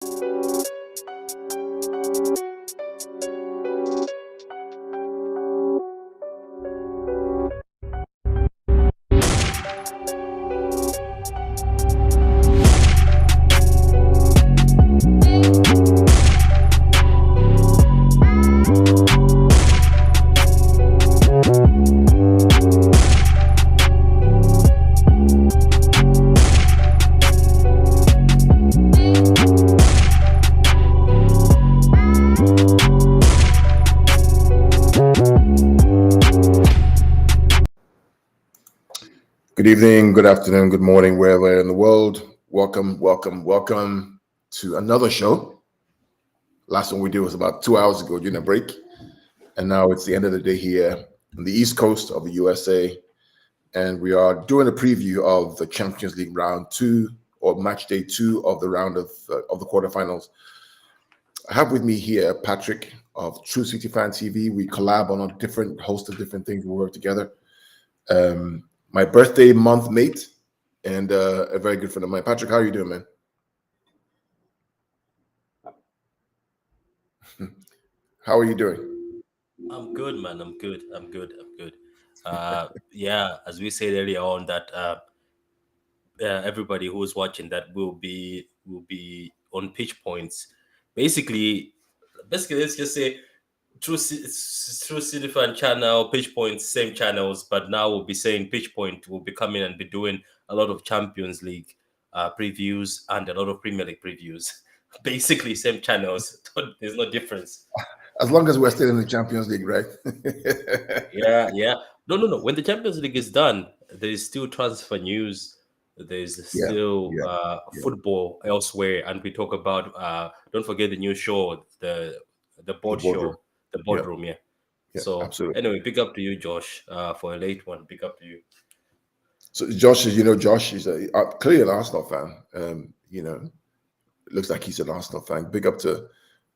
Good evening, good afternoon, good morning, wherever in the world. Welcome to another show. Last one we did was about 2 hours ago during a break. And now it's the end of the day here on the East Coast of the USA. And we are doing a preview of the Champions League round 2 or match day 2 of the round of the quarterfinals. I have with me here Patrick of TrueCityFan TV. We collab on a different host of different things. We work together. My birthday month mate and a very good friend of mine. Patrick, how are you doing, man? How are you doing? I'm good, man. I'm good. Yeah, as we said earlier on, that everybody who's watching that will be on pitch points. Basically, let's just say True City Fan channel, pitch points, same channels, but now we'll be saying pitch point will be coming and be doing a lot of Champions League previews and a lot of Premier League previews. Basically, same channels. There's no difference. As long as we're still in the Champions League, right? Yeah. No. When the Champions League is done, there is still transfer news. There's still football elsewhere, and we talk about. Don't forget the new show, the boardroom. Yeah. So absolutely. Anyway, big up to you, Josh, for a late one. Big up to you. So Josh is clearly an Arsenal fan. Looks like he's an Arsenal fan. Big up to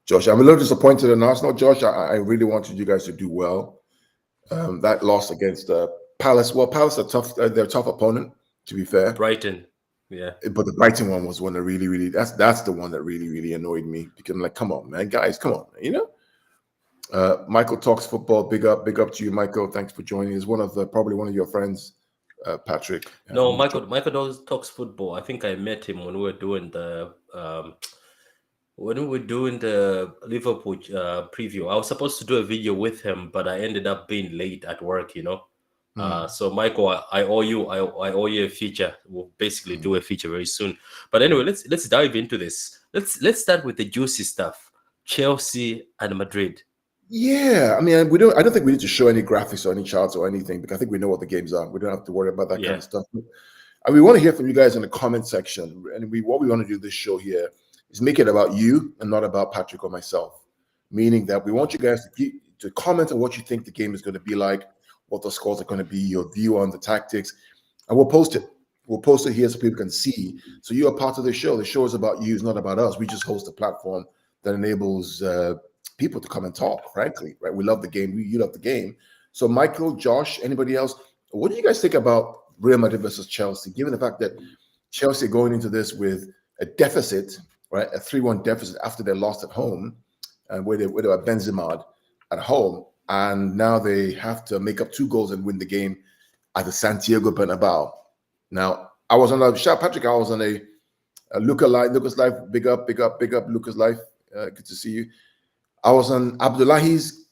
Josh. I'm a little disappointed in Arsenal, Josh. I really wanted you guys to do well. That loss against Palace. Well, Palace are tough. They're a tough opponent, to be fair. Brighton, yeah. But the Brighton one was one that really that's the one that really annoyed me, because I'm like, come on, man, guys, come on, Michael Talks Football. Big up to you, Michael. Thanks for joining. He's probably one of your friends, Patrick. No, Michael Talks Football. I think I met him when we were doing the Liverpool preview. I was supposed to do a video with him, but I ended up being late at work, So Michael, I owe you a feature. We'll basically do a feature very soon. But anyway, let's dive into this. Let's start with the juicy stuff. Chelsea and Madrid. Yeah, I mean, I don't think we need to show any graphics or any charts or anything, because I think we know what the games are. We don't have to worry about that kind of stuff. And we want to hear from you guys in the comment section. And what we want to do this show here is make it about you and not about Patrick or myself. Meaning that we want you guys to comment on what you think the game is going to be like, what the scores are going to be, your view on the tactics, and we'll post it. We'll post it here so people can see. So you are part of the show. The show is about you, it's not about us. We just host a platform that enables people to come and talk, frankly, right? We love the game. You love the game. So Michael, Josh, anybody else, what do you guys think about Real Madrid versus Chelsea, given the fact that Chelsea are going into this with a deficit, right? A 3-1 deficit after they lost at home, where they were Benzema at home, and now they have to make up 2 goals and win the game at the Santiago Bernabeu. Now, I was on a shout, Patrick. I was on a Lucas Live. Big up, Lucas Live. Good to see you. I was on Abdullahi's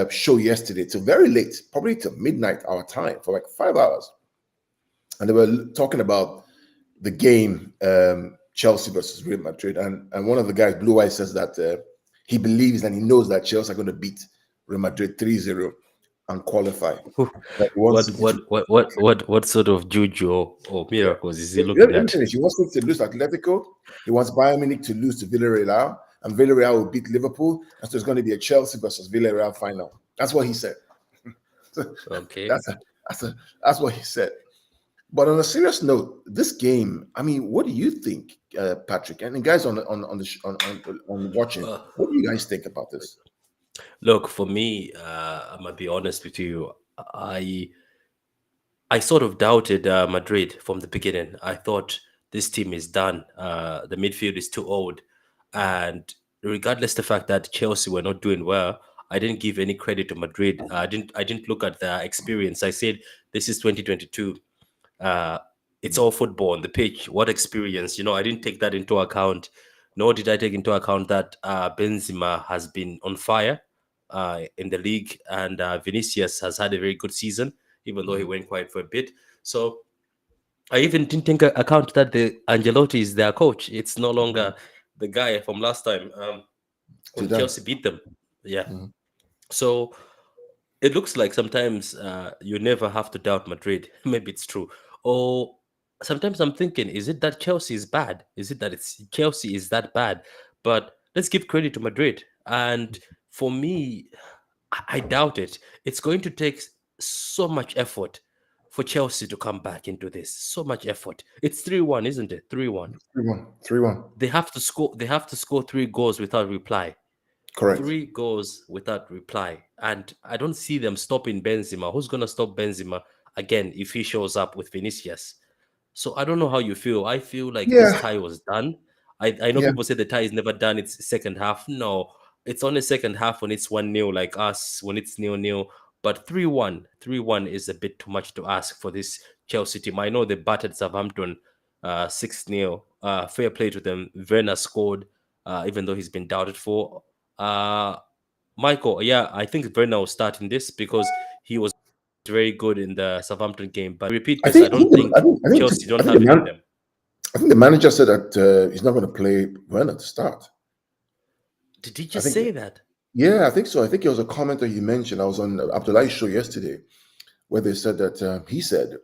show yesterday till very late, probably till midnight our time, for like 5 hours, and they were talking about the game, Chelsea versus Real Madrid, and one of the guys, Blue Eye, says that he believes and he knows that Chelsea are going to beat Real Madrid 3-0 and qualify. What sort of juju or miracles is he looking at? He wants to lose Atletico. He wants Bayern Munich to lose to Villarreal, and Villarreal will beat Liverpool, and so it's going to be a Chelsea versus Villarreal final. That's what he said. Okay, that's what he said. But on a serious note, this game, I mean, what do you think, Patrick? And guys on watching, what do you guys think about this? Look, for me, I'm gonna be honest with you. I sort of doubted Madrid from the beginning. I thought this team is done. The midfield is too old. And regardless the fact that Chelsea were not doing well, I didn't give any credit to Madrid. I didn't look at their experience. I said this is 2022. Uh, it's all football on the pitch. What experience? I didn't take that into account. Nor did I take into account that Benzema has been on fire in the league, and Vinicius has had a very good season, even though he went quiet for a bit. So I even didn't take account that the Angelotti is their coach. It's no longer the guy from last time when Zidane. Chelsea beat them. Yeah. So it looks like sometimes you never have to doubt Madrid. Maybe it's true. Or sometimes I'm thinking, is it that Chelsea is bad? Is it that it's Chelsea is that bad? But let's give credit to Madrid. And for me, I doubt it. It's going to take so much effort for Chelsea to come back into this. So much effort. It's 3-1, isn't it? 3-1. 3-1. 3-1. They have to score 3 goals without reply. Correct. 3 goals without reply. And I don't see them stopping Benzema. Who's going to stop Benzema again if he shows up with Vinicius? So I don't know how you feel. I feel like this Yeah. tie was done. I know Yeah. people say the tie is never done. It's second half. No, it's only second half when it's 1-0 like us, when it's 0-0. But 3-1 is a bit too much to ask for this Chelsea team. I know they battered Southampton 6-0. Fair play to them. Werner scored, even though he's been doubted for. Michael, yeah, I think Werner will start in this because he was very good in the Southampton game. But repeat I this, I think, don't think Chelsea I don't think have it in them. I think the manager said that he's not going to play Werner to start. Did he just say that? Yeah, I think so. I think it was a comment that you mentioned. I was on Abdullah's show yesterday where they said that he said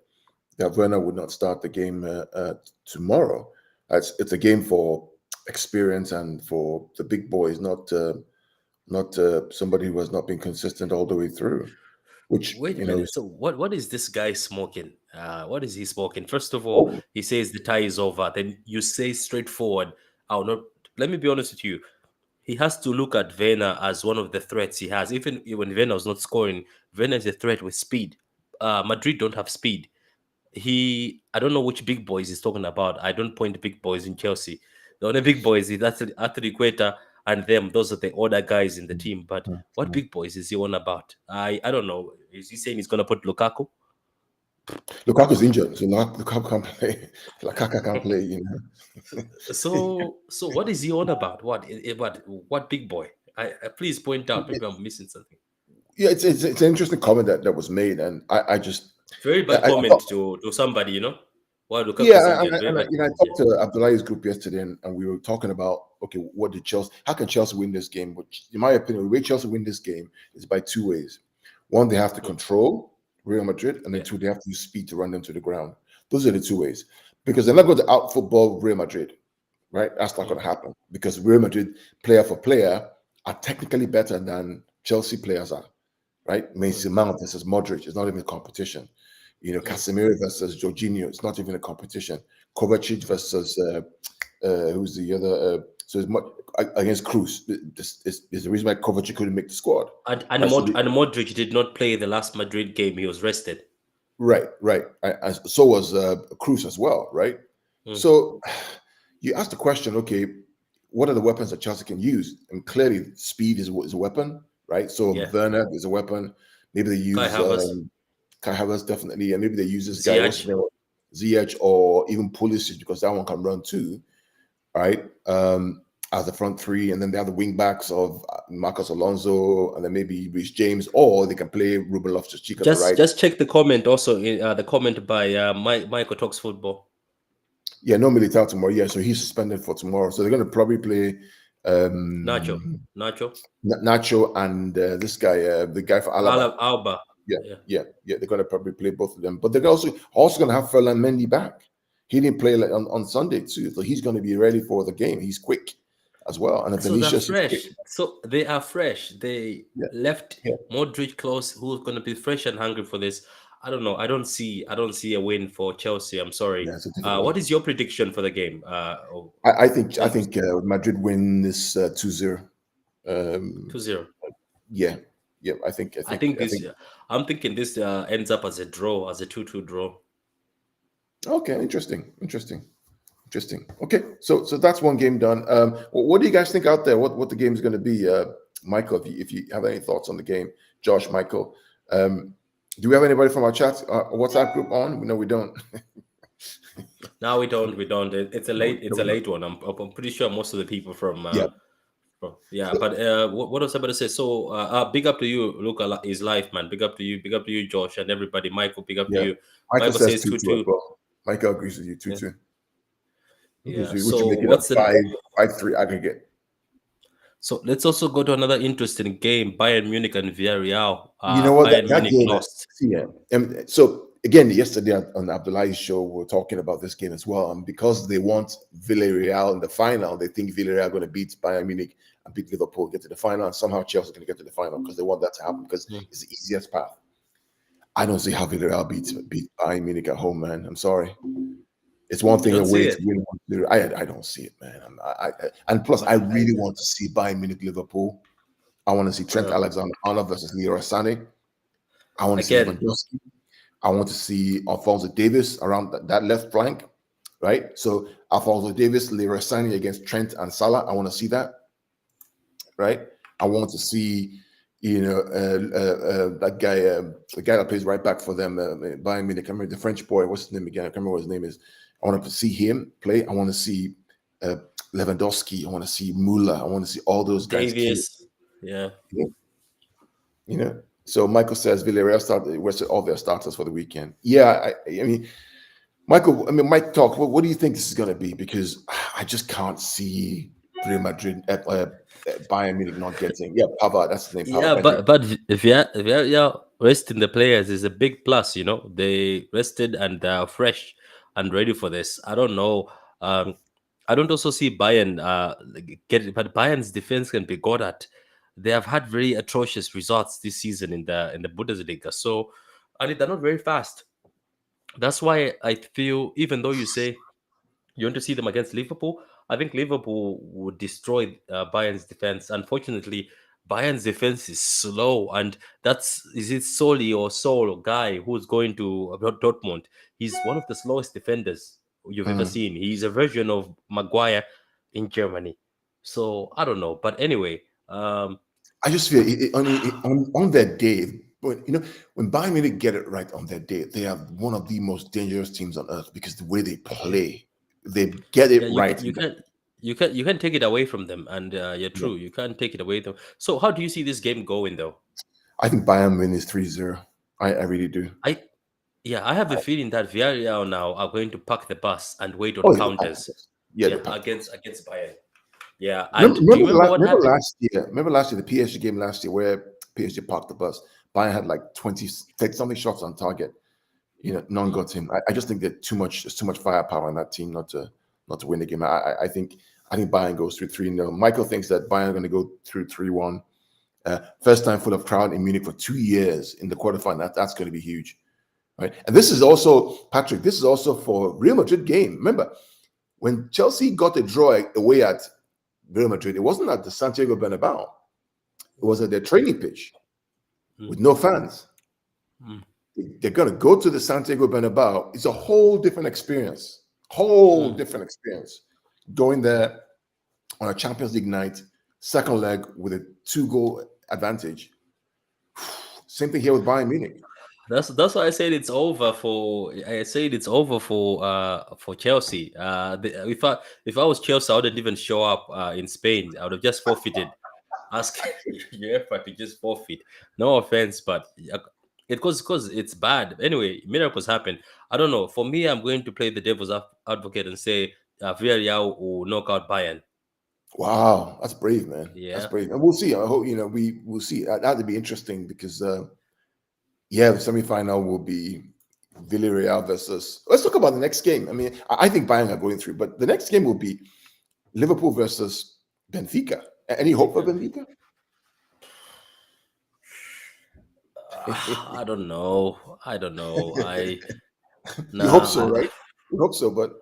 that Werner would not start the game tomorrow. It's a game for experience and for the big boys, not somebody who has not been consistent all the way through. Which, Wait a minute. So what is this guy smoking? What is he smoking? First of all, he says the tie is over. Then you say straightforward, "I'll not." Let me be honest with you. He has to look at Werner as one of the threats he has. Even when Werner was not scoring, Werner is a threat with speed. Madrid don't have speed. I don't know which big boys he's talking about. I don't point big boys in Chelsea. The only big boys is Atletiqueta and them. Those are the other guys in the team. But what big boys is he on about? I don't know. Is he saying he's gonna put Lukaku? Lukaku's injured, so Lukaku can't play. Lukaku can't play. So what is he on about? What big boy? I please point out. Maybe I'm missing something. Yeah, it's an interesting comment that was made, and I just very bad comment to somebody, Why Lukaku yeah, is injured. I talked to Abdullah's group yesterday, and we were talking about how can Chelsea win this game? Which, in my opinion, the way Chelsea win this game is by 2 ways. One, they have to control Real Madrid, and then 2, they have to use speed to run them to the ground. Those are the 2 ways, because they're not going to out football Real Madrid, right? That's not going to happen because Real Madrid, player for player, are technically better than Chelsea players are. Right, Mason Mount versus Modric is not even a competition. Casemiro versus Jorginho, it's not even a competition. Kovacic versus who's the other? So it's against Cruz. This is the reason why Kovacic couldn't make the squad. And Modric did not play the last Madrid game. He was rested. Right. So was Cruz as well, right? So you ask the question, okay, what are the weapons that Chelsea can use? And clearly, speed is a weapon. Right, so Werner is a weapon. Maybe they use Kai Havertz definitely, and maybe they use this guy Ziyech or even Pulisic because that one can run too, right? As the front 3, and then they have the wing backs of Marcos Alonso, and then maybe Reece James, or they can play Ruben Loftus-Cheek on the right. Just check the comment also in the comment by Michael Talks Football. Yeah, no Militao tomorrow. Yeah, so he's suspended for tomorrow, so they're going to probably play. Nacho and this guy, the guy for Alba. Yeah. They're going to probably play both of them, but they're also going to have Ferland Mendy back. He didn't play on Sunday too, so he's going to be ready for the game. He's quick as well, and so they're fresh. So they are fresh. They left Modric close, who's going to be fresh and hungry for this. I don't know. I don't see a win for Chelsea. I'm sorry. What is your prediction for the game? I think Madrid win this 2-0. 2-0. Yeah. I think this. I'm thinking this ends up as a draw, as a 2-2 draw. Okay, interesting. Interesting. Okay, so that's one game done. What do you guys think out there? What the game is going to be? Michael, if you have any thoughts on the game, Josh, Michael, do we have anybody from our chat, WhatsApp group on? No, we don't. No, we don't. We don't. It's a late one. I'm pretty sure most of the people from Yeah. But what was I about to say? So big up to you, Luca is live, man. Big up to you, Josh, and everybody. Michael, big up to you. Michael says says 2-2 as well. Michael agrees with you, 2-2. Yeah. Which So make it what's a 5-3 aggregate. So let's also go to another interesting game: Bayern Munich and Villarreal. You know what? Bayern That Munich game, lost. Yeah. So again, yesterday on Abdullahi's show, we were talking about this game as well. And because they want Villarreal in the final, they think Villarreal are going to beat Bayern Munich and beat Liverpool, get to the final, and somehow Chelsea are going to get to the final because they want that to happen because it's the easiest path. I don't see how Villarreal beat Bayern Munich at home, man. I'm sorry. It's one thing away to win. I don't see it, man. And plus, I really want to see Bayern Munich Liverpool. I want to see Trent Alexander-Arnold versus Leroy Sané. I want to see Lewandowski. I want to see Alphonso Davies around that left flank, right? So Alphonso Davies, Leroy Sané against Trent and Salah. I want to see that, right? I want to see, that guy, the guy that plays right back for them, Bayern Munich. I remember the French boy. What's his name again? I can't remember what his name is. I want to see him play. I want to see Lewandowski. I want to see Müller. I want to see all those guys. Davies. Yeah. So Michael says Villarreal started all their starters for the weekend. Yeah, I mean, Michael. Mike, talk. What do you think this is going to be? Because I just can't see Real Madrid, Bayern Munich not getting. Yeah, Pavard. That's the name. Pavard, yeah, but if you resting the players is a big plus. They rested and they are fresh and ready for this. I don't know. I don't also see Bayern but Bayern's defense can be got at. They have had very atrocious results this season in the Bundesliga. So, and they're not very fast. That's why I feel, even though you say you want to see them against Liverpool, I think Liverpool would destroy Bayern's defense. Unfortunately, Bayern's defense is slow, and is it Soli or Sol guy who's going to Dortmund? He's one of the slowest defenders you've ever seen. He's a version of Maguire in Germany. So I don't know, but anyway, I just feel on that day, when Bayern Munich get it right on that day, they are one of the most dangerous teams on earth because the way they play, they get it right. You can't take it away from them, and you're true. You can't take it away from them. So how do you see this game going, though? I think Bayern wins 3-0. I really do. I have a feeling that Villarreal now are going to park the bus and wait on counters. Against Bayern. Yeah, and remember last year? Remember last year, the PSG game last year, where PSG parked the bus. Bayern had like 30-something shots on target. None got him. I just think there's too much firepower in that team not to win the game. I think Bayern goes through 3-0. Michael thinks that Bayern are going to go through 3-1. First time full of crowd in Munich for 2 years in the quarterfinal. That's going to be huge, right? And this is also, Patrick. This is also for Real Madrid game. Remember when Chelsea got a draw away at Real Madrid, it wasn't at the Santiago Bernabeu. It was at their training pitch with no fans. They're going to go to the Santiago Bernabeu. It's a whole different experience. Different experience. Going there on a Champions League night, second leg with a 2-goal advantage. Same thing here with Bayern Munich. That's why I said it's over for. I said it's over for Chelsea. If I was Chelsea, I wouldn't even show up in Spain. I would have just forfeited. Ask UEFA to just forfeit. No offense, but because it's bad. Anyway, miracles happen. I don't know. For me, I'm going to play the devil's advocate and say Villarreal will knock out Bayern. Wow, that's brave, man. Yeah, that's brave, and we'll see. I hope we will see. That'd be interesting because. The semi-final will be Villarreal versus. Let's talk about the next game. I mean, I think Bayern are going through, but the next game will be Liverpool versus Benfica. Any hope for Benfica? I don't know. You hope so, right? You hope so, but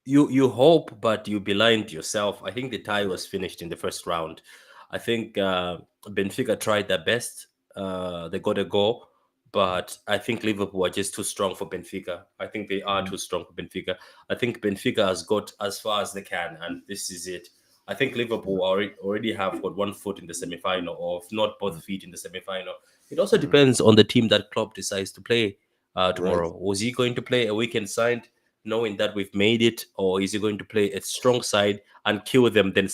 you hope, but you blind yourself. I think the tie was finished in the first round. I think Benfica tried their best. They got a goal. but I think Liverpool are just too strong for Benfica. I think they are too strong for Benfica. I think Benfica has got as far as they can, and this is it. I think Liverpool already have got one foot in the semi-final, or if not both feet in the semi-final. It also depends on the team that Klopp decides to play Right. tomorrow. Was he going to play a weekend side, knowing that we've made it, or is he going to play a strong side and kill them, then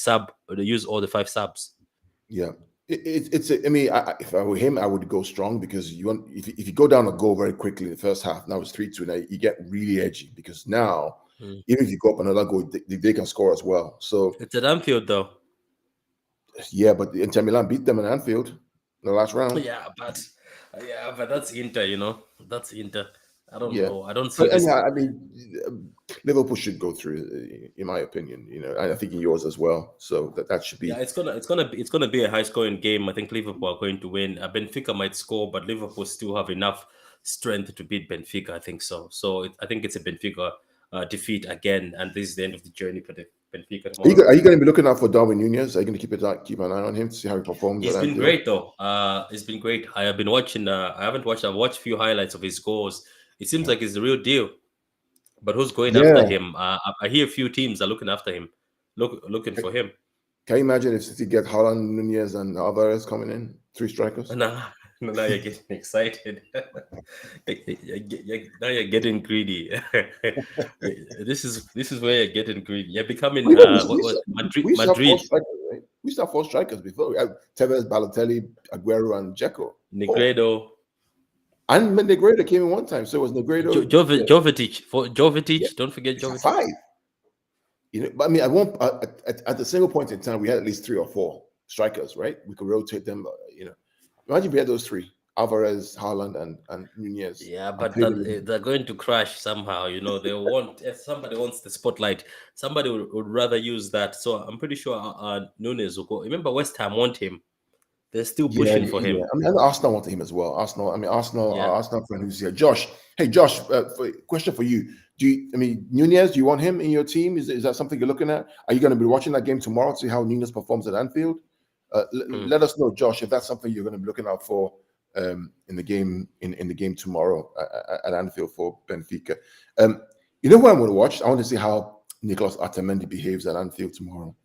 use all the 5 subs? Yeah. I mean, if I were him, I would go strong, because if you go down a goal very quickly in the first half, now it's 3-2, now you get really edgy, because now even if you go up another goal, they can score as well. So It's at Anfield, though. yeah, but Inter Milan beat them in Anfield in the last round. Yeah, but that's Inter, That's Inter. I don't Yeah. know. I don't see But this. I mean, Liverpool should go through, in my opinion. I think in yours as well. So that should be. Yeah, it's gonna be a high scoring game. I think Liverpool are going to win. Benfica might score, but Liverpool still have enough strength to beat Benfica. I think so. So I think it's a Benfica defeat again, and this is the end of the journey for the Benfica tomorrow. Are you going to be looking out for Darwin Nunez? Are you going to keep an eye on him to see how he performs? He's been great though. He's been great. I have been watching. I haven't watched. I've watched a few highlights of his goals. It seems like he's the real deal. But who's going after him? I hear a few teams are looking after him, looking for him. Can you imagine if City get Haaland, Nunez, and Alvarez coming in, 3 strikers? Now you're getting excited. Now you're getting greedy. This is where you're getting greedy. You're becoming Madrid. We used to have 4 strikers, right? We used to have 4 strikers before. We had Tevez, Balotelli, Aguero, and Dzeko. Negredo. And Negredo came in one time, so it was Negredo. Jovetic. Yeah. Don't forget Jovetic. 5. But I mean, at the single point in time, we had at least 3 or 4 strikers, right? We could rotate them. Imagine we had those 3: Alvarez, Haaland, and Nunez. Yeah, but they're going to crash somehow. They want, if somebody wants the spotlight, somebody would rather use that. So I'm pretty sure Nunes will go. Remember, West Ham want him. They're still pushing for him. Yeah. I mean, Arsenal want him as well. Arsenal, our Arsenal friend who's here, Josh. Hey, Josh, question for you. Nunez, do you want him in your team? Is that something you're looking at? Are you going to be watching that game tomorrow to see how Nunez performs at Anfield? Let us know, Josh, if that's something you're going to be looking out for in the game tomorrow at Anfield for Benfica. You know what I'm going to watch? I want to see how Nicolas Otamendi behaves at Anfield tomorrow.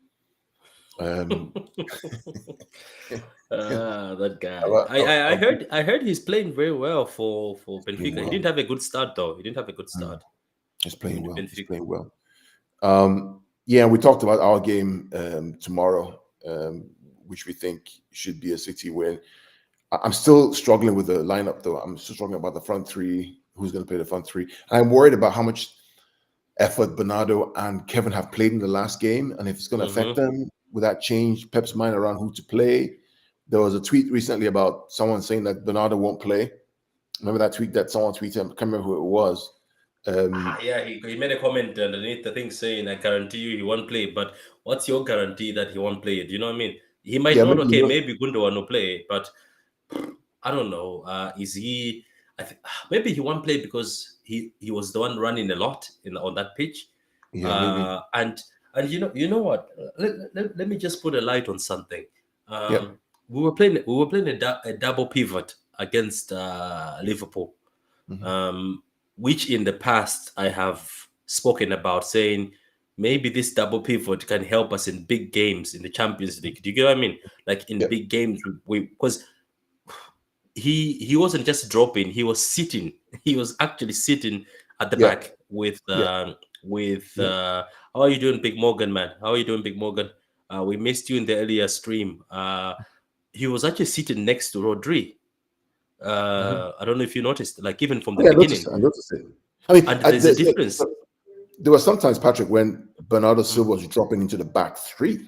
That guy. I heard he's playing very well for Benfica. Well. He didn't have a good start though. He's playing well. He's playing well. Yeah, we talked about our game tomorrow, which we think should be a City win. I'm still struggling with the lineup though. I'm still struggling about the front 3. Who's going to play the front 3? I'm worried about how much effort Bernardo and Kevin have played in the last game, and if it's going to affect them. Will that change Pep's mind around who to play? There was a tweet recently about someone saying that Bernardo won't play. Remember that tweet that someone tweeted? I can't remember who it was. Yeah, he made a comment underneath the thing saying, "I guarantee you he won't play." But what's your guarantee that he won't play? Do you know what I mean? He might not. Okay, maybe Gundogan will play, but I don't know. Is he? Maybe he won't play because he was the one running a lot on that pitch. Yeah, And you know what? Let me just put a light on something. We were playing a double pivot against Liverpool, which in the past I have spoken about, saying maybe this double pivot can help us in big games in the Champions League. Do you get what I mean? Like in big games, because he wasn't just dropping; he was sitting. He was actually sitting at the back with. How are you doing, Big Morgan, man? How are you doing, Big Morgan? We missed you in the earlier stream. He was actually sitting next to Rodri. I don't know if you noticed, like even from the beginning. I noticed it. I mean, there's a difference. There was sometimes, Patrick, when Bernardo Silva was dropping into the back 3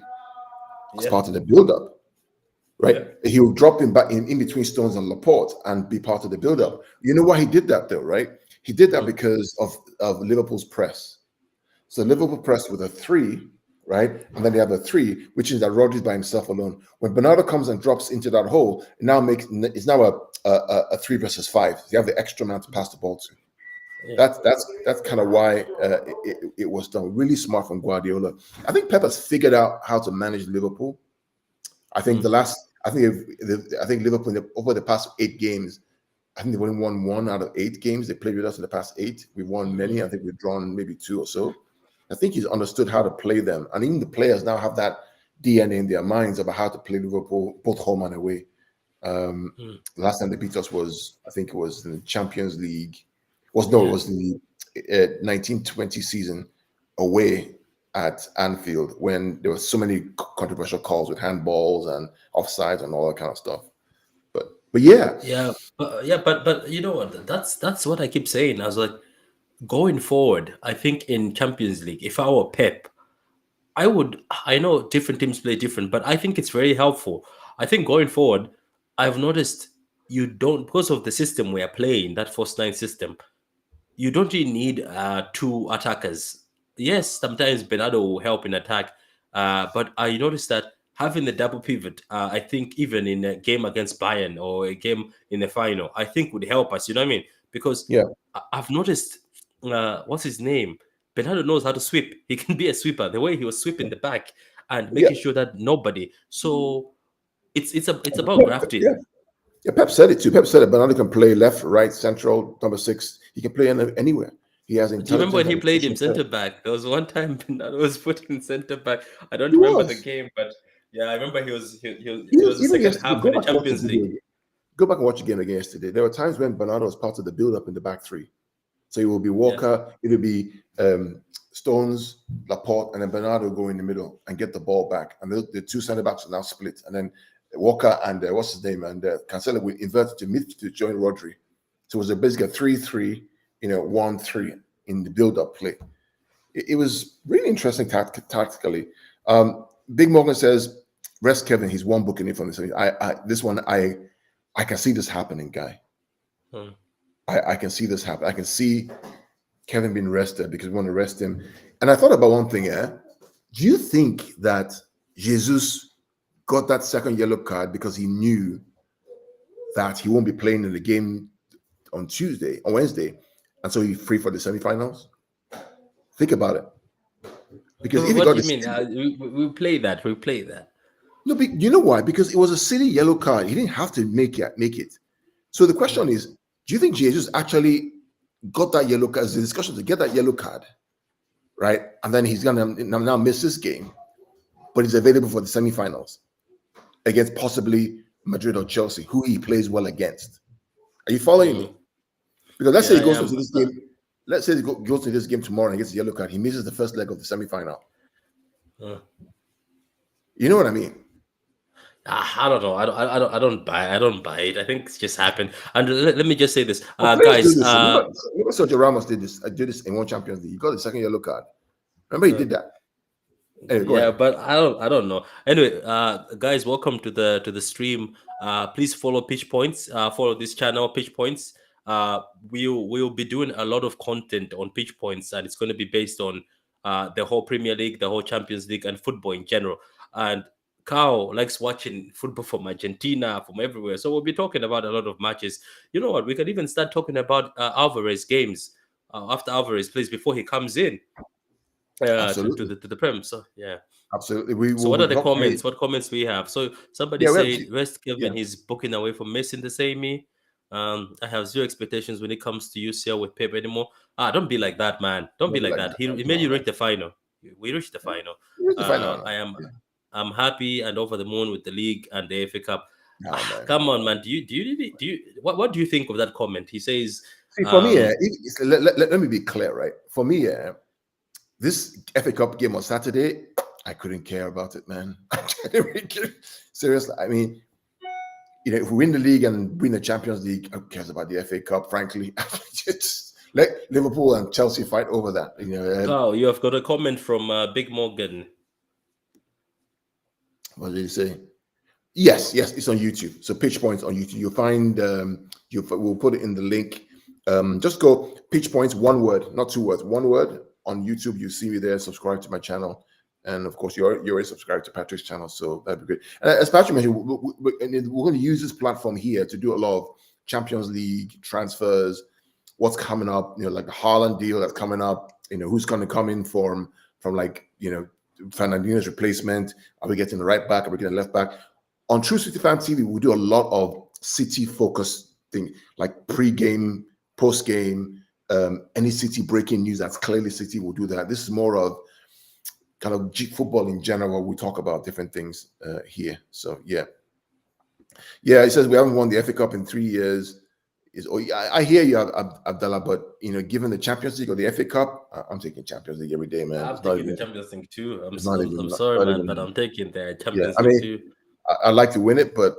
as part of the build-up, right? Yeah. He would drop him back in between Stones and Laporte and be part of the build-up. You know why he did that, though, right? He did that because of Liverpool's press. So Liverpool pressed with a 3, right? And then they have a 3, which is that Rodri's by himself alone. When Bernardo comes and drops into that hole, it's now a 3 versus 5. You have the extra man to pass the ball to. Yeah. That's kind of why it was done. Really smart from Guardiola. I think Pep has figured out how to manage Liverpool. I think Liverpool over the past 8 games I think they've only won 1 out of 8 games they played with us in the past 8. We've won many. I think we've drawn maybe 2 or so. I think he's understood how to play them. And even the players now have that DNA in their minds about how to play Liverpool, both home and away. Last time they beat us was, I think it was in the Champions League. It was in the 1920 season away at Anfield, when there were so many controversial calls with handballs and offsides and all that kind of stuff. But yeah, but you know what? That's what I keep saying. I was like, going forward, I think in Champions League, if I were Pep, I know different teams play different, but I think it's very helpful. I think going forward, I've noticed you don't, because of the system we are playing, that first 9 system, you don't really need 2 attackers. Yes, sometimes Bernardo will help in attack, but I noticed that having the double pivot, I think even in a game against Bayern or a game in the final, I think would help us. You know what I mean? Because I've noticed, what's his name? Bernardo knows how to sweep. He can be a sweeper. The way he was sweeping the back and making sure that nobody. So it's about grafting. Yeah, Pep said it too. Pep said that Bernardo can play left, right, central, number 6. He can play anywhere. He has intelligence. Do you remember when he played him centre back? There was one time Bernardo was put in centre back. I don't remember the game, but yeah, I remember he was the second half in the Champions League. Go back and watch the game again yesterday. There were times when Bernardo was part of the build-up in the back 3. So it will be Walker, it will be Stones, Laporte, and then Bernardo go in the middle and get the ball back. And the 2 centre backs are now split. And then Walker and what's his name, and Cancelo will invert to mid to join Rodri. So it was basically a 3-3, 1-3 in the build-up play. It was really interesting tactically. Big Morgan says, rest Kevin, he's one booking in from this. I can see this happening, guy. I can see this happen. I can see Kevin being rested because we want to rest him. And I thought about one thing, Do you think that Jesus got that second yellow card because he knew that he won't be playing in the game on Wednesday, and so he's free for the semifinals? Think about it. Because what do you mean? We play that. No, but you know why? Because it was a silly yellow card. He didn't have to make it. So the question is, do you think Jesus actually got that yellow card? The discussion to get that yellow card, right? And then he's gonna now miss this game, but he's available for the semifinals against possibly Madrid or Chelsea, who he plays well against. Are you following me? Because let's say he goes into this game. Let's say he goes to this game tomorrow and gets a yellow card. He misses the first leg of the semifinal. You know what I mean? I don't know. I don't buy it. I think it's just happened. And let me just say this, guys. Remember Sergio Ramos did this in one Champions League. He got the second yellow card. Remember he did that. Anyway, but I don't know. Anyway, guys, welcome to the stream. Please follow Pitch Points. Follow this channel, Pitch Points. We'll be doing a lot of content on Pitch Points, and it's going to be based on the whole Premier League, the whole Champions League, and football in general. And Carl likes watching football from Argentina, from everywhere. So we'll be talking about a lot of matches. You know what? We can even start talking about Alvarez games after Alvarez plays, before he comes in. To the Prem. So yeah, absolutely. So what are the comments? What comments we have? So somebody said, rest Kevin, he's booking away from Messi in the semi. I have 0 expectations when it comes to UCL with Pep anymore. Don't be like that, man. Don't be like that. He made you reach the final. We reached the final. I'm happy and over the moon with the league and the FA Cup. Come on, man. What do you think of that comment? He says, see, for me, let me be clear, right? For me, this FA Cup game on Saturday, I couldn't care about it, man. I didn't really care. Seriously, I mean, if we win the league and win the Champions League, who cares about the FA Cup? Frankly, just let Liverpool and Chelsea fight over that. Oh, you have got a comment from Big Morgan. What did he say? Yes, it's on YouTube. So Pitch Points on YouTube. You'll find. We'll put it in the link. Just go Pitch Points, one word, not 2 words, one word. On YouTube, you see me there. Subscribe to my channel, and of course, you're already subscribed to Patrick's channel, so that'd be great. And as Patrick mentioned, we're going to use this platform here to do a lot of Champions League transfers. What's coming up? Like the Haaland deal that's coming up. Who's going to come in from like Fernandinho's replacement? Are we getting the right back? Are we getting left back? On TrueCityFan TV, we do a lot of City-focused thing like pre-game, post-game, any City breaking news that's clearly City will do that. This is more of kind of football in general. We talk about different things here. So yeah. It says we haven't won the FA Cup in 3 years. I hear you, Abdallah, but given the Champions League or the FA Cup, I'm taking Champions League every day, man. I'm taking the Champions League too. I'm not sorry, man, even, but I'm taking the Champions I League mean, too. I'd like to win it, but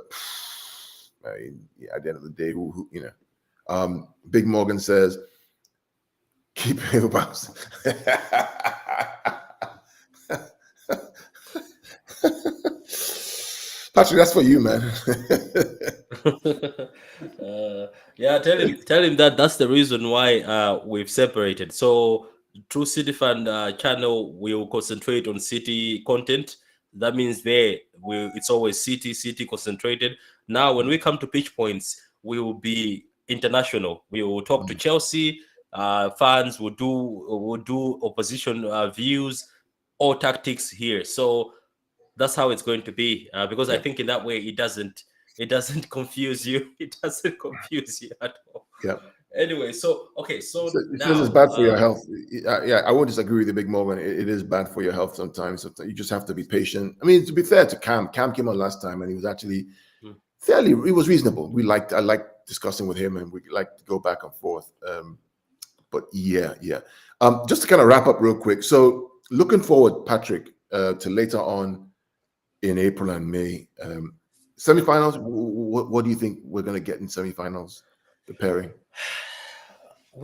at the end of the day, Big Morgan says, keep it about. Patrick, that's for you, man. Tell him that that's the reason why we've separated. So TrueCityFan channel will concentrate on City content. That means it's always City concentrated. Now, when we come to pitch points, we will be international. We will talk to Chelsea fans. Will do opposition views or tactics here. So that's how it's going to be, because I think in that way it doesn't confuse you. It doesn't confuse you at all. Yeah. Anyway, so now it's bad for your health. I won't disagree with the Big Moment. It is bad for your health sometimes. You just have to be patient. I mean, to be fair to Cam came on last time and he was actually he was reasonable. I liked discussing with him and we like to go back and forth. But yeah. Just to kind of wrap up real quick. So looking forward, Patrick, to later on in April and May, semifinals. What do you think we're going to get in semifinals? Preparing. All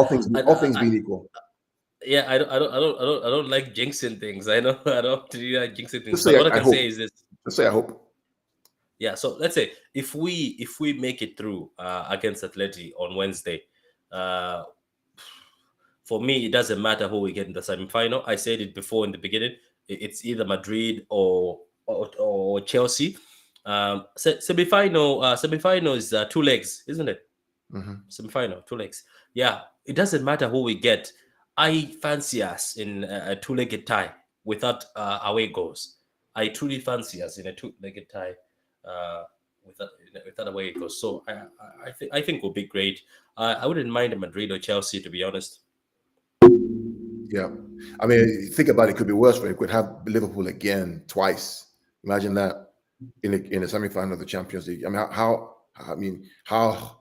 things being equal. Yeah, I don't like jinxing things. I know I don't do like jinxing things. But what I can say is this. Let's say I hope. Yeah, so let's say if we make it through against Atleti on Wednesday, for me it doesn't matter who we get in the semi-final. I said it before in the beginning. It's either Madrid or Chelsea. Semi-final is 2 legs, isn't it? Semi-final, 2 legs. Yeah, it doesn't matter who we get. I fancy us in a 2-legged tie without away goals. I truly fancy us in a 2-legged tie without away goals. So I think we'll be great. I wouldn't mind a Madrid or Chelsea, to be honest. Yeah, I mean, think about it. It could be worse. We could have Liverpool again twice. Imagine that in a semi-final of the Champions League. I mean, how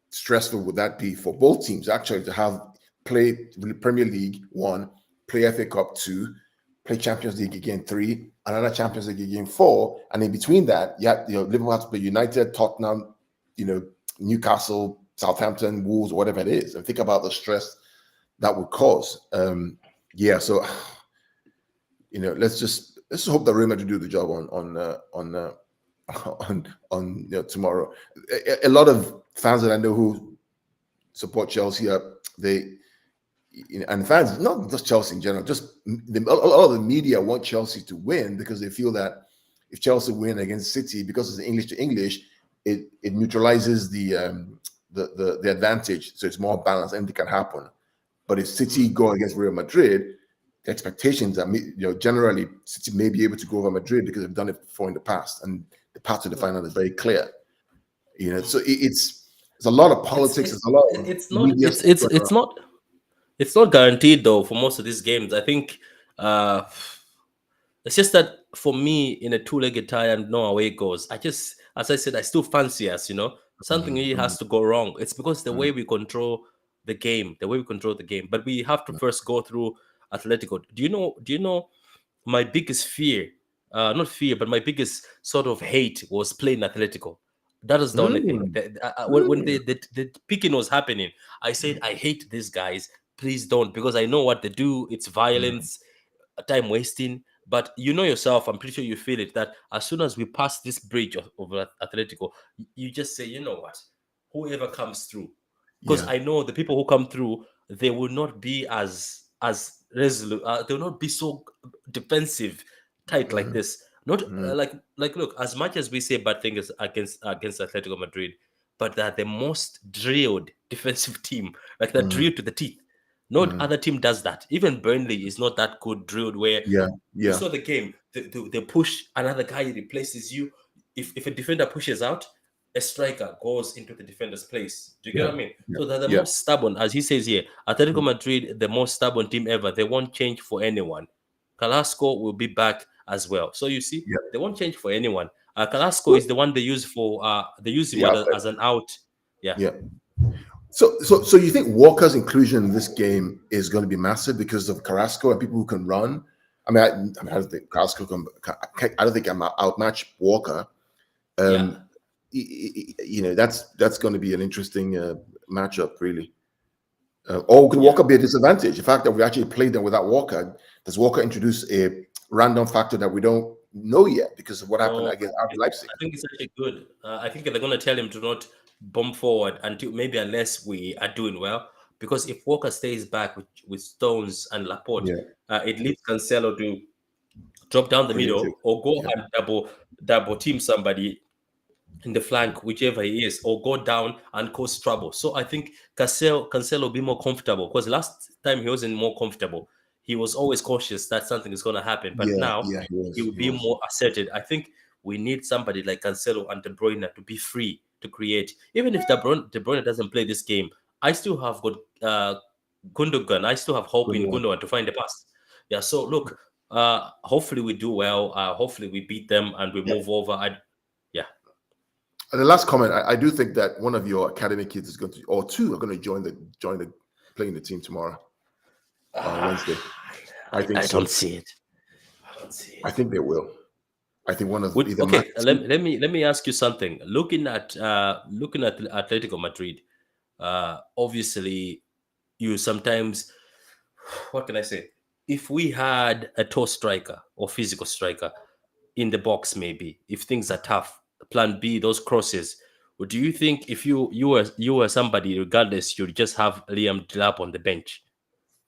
stressful would that be for both teams actually to have play Premier League 1, play FA Cup 2, play Champions League again 3, another Champions League again 4, and in between that, Liverpool has to play United, Tottenham, Newcastle, Southampton, Wolves, whatever it is, and think about the stress that would cause. So let's just hope that Real Madrid do the job on tomorrow. A lot of fans that I know who support Chelsea and fans, not just Chelsea in general, just a lot of the media want Chelsea to win because they feel that if Chelsea win against City, because it's English to English, it neutralizes the advantage, so it's more balanced. Anything can happen. But if City go against Real Madrid, the expectations are, generally City may be able to go over Madrid because they've done it before in the past, and the path to the final is very clear. So it's a lot of politics. There's a lot of it's not guaranteed though for most of these games. I think it's just that for me in a 2-legged tie and no away goals, as I said, I still fancy us. Something really has to go wrong. It's because the way we control the game, but we have to first go through Atletico. Do you know my biggest fear, not fear, but my biggest sort of hate was playing Atletico. That is the only thing. When the picking was happening, I said, I hate these guys. Please don't, because I know what they do. It's violence, time wasting. But you know yourself, I'm pretty sure you feel it, that as soon as we pass this bridge of Atletico, you just say, you know what, whoever comes through. Because I know the people who come through, they will not be as resolute. They will not be so defensive, tight like this. Not like look, as much as we say bad things against Atletico Madrid, but they're the most drilled defensive team, like they're drilled to the teeth. No other team does that. Even Burnley is not that good drilled where you saw the game. They push, another guy replaces you. If a defender pushes out, a striker goes into the defender's place. Do you get what I mean? Yeah. So they're the most stubborn, as he says here. Atletico Madrid, the most stubborn team ever. They won't change for anyone. Carrasco will be back as well. So you see, they won't change for anyone. Carrasco is the one they use for. They use him as an out. Yeah. So you think Walker's inclusion in this game is going to be massive because of Carrasco and people who can run? I mean, I don't think Carrasco can. I don't think I'm outmatch Walker. You know, that's going to be an interesting matchup, really. Or could Walker be a disadvantage? The fact that we actually played them without Walker, does Walker introduce a random factor that we don't know yet because of what happened against RB Leipzig? I think it's actually good. I think they're going to tell him to not bomb forward unless we are doing well. Because if Walker stays back with Stones and Laporte, it leaves Cancelo to drop down the middle or go and double team somebody in the flank, whichever he is, or go down and cause trouble. So I think Cancelo will be more comfortable because last time he wasn't more comfortable. He was always cautious that something is going to happen. But now he will be more asserted. I think we need somebody like Cancelo and De Bruyne to be free to create. Even if De Bruyne doesn't play this game, I still have got Gundogan. I still have hope in Gundogan to find the pass. Yeah, so look, hopefully we do well. Hopefully we beat them and we move over. And the last comment, I do think that one of your academy kids is going to, or two are going to join the playing the team tomorrow on Wednesday. I don't see it. I think they will. I think one of either. Okay, let me ask you something. Looking at Atletico Madrid, obviously, you sometimes, what can I say? If we had a tall striker or physical striker in the box, maybe if things are tough. Plan B, those crosses. Do you think if you were somebody, regardless, you'd just have Liam Delap on the bench,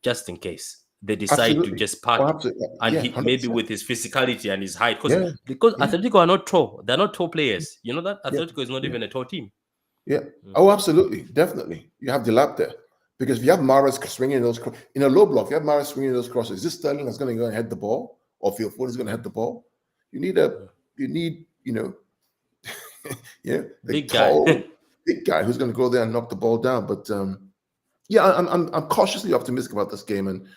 just in case they decide to just park, and he, maybe with his physicality and his height, because Atletico are not tall. They're not tall players. You know that Atletico is not even a tall team. Yeah. Oh, absolutely, definitely. You have Delap there because if you have Mahrez swinging those in a low block, if you have Mahrez swinging those crosses, is this Sterling that's going to go and head the ball, or Phil Foden is going to head the ball? You need the big guy who's going to go there and knock the ball down. But I'm cautiously optimistic about this game, and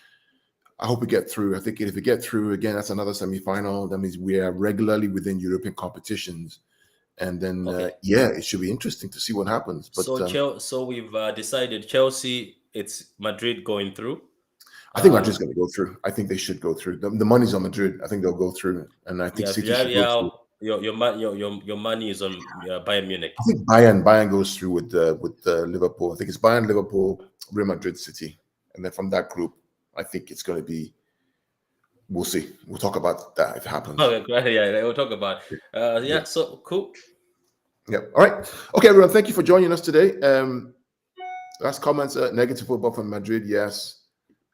I hope we get through. I think if we get through again, that's another semi-final. That means we are regularly within European competitions, and then it should be interesting to see what happens. But so we've decided Chelsea. It's Madrid going through. I think Madrid's going to go through. I think they should go through. The money's on Madrid. I think they'll go through, and I think City should go through. Your money is on Bayern Munich. I think Bayern goes through with Liverpool. I think it's Bayern, Liverpool, Real Madrid, City, and then from that group, I think it's going to be. We'll see. We'll talk about that if it happens. Okay, we'll talk about. So cool. Yeah. All right. Okay, everyone. Thank you for joining us today. Last comments: negative football from Madrid. Yes.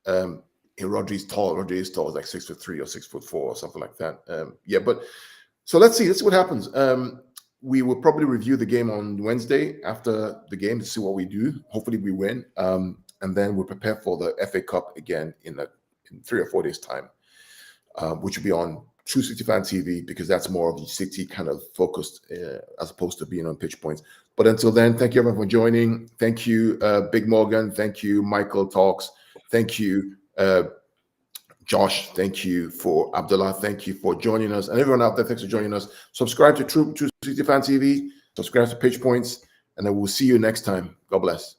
Rodri is tall. Rodri is tall. It's like 6'3" or 6'4" or something like that. But. So let's see what happens. We will probably review the game on Wednesday after the game to see what we do. Hopefully we win. And then we'll prepare for the FA Cup again in 3 or 4 days' time, which will be on TrueCityFan TV because that's more of the City kind of focused as opposed to being on Pitch Points. But until then, thank you everyone for joining. Thank you, Big Morgan. Thank you, Michael Talks. Thank you, Josh, thank you for Abdullah. Thank you for joining us. And everyone out there, thanks for joining us. Subscribe to TrueCityFan TV. Subscribe to Pitch Points. And then we'll see you next time. God bless.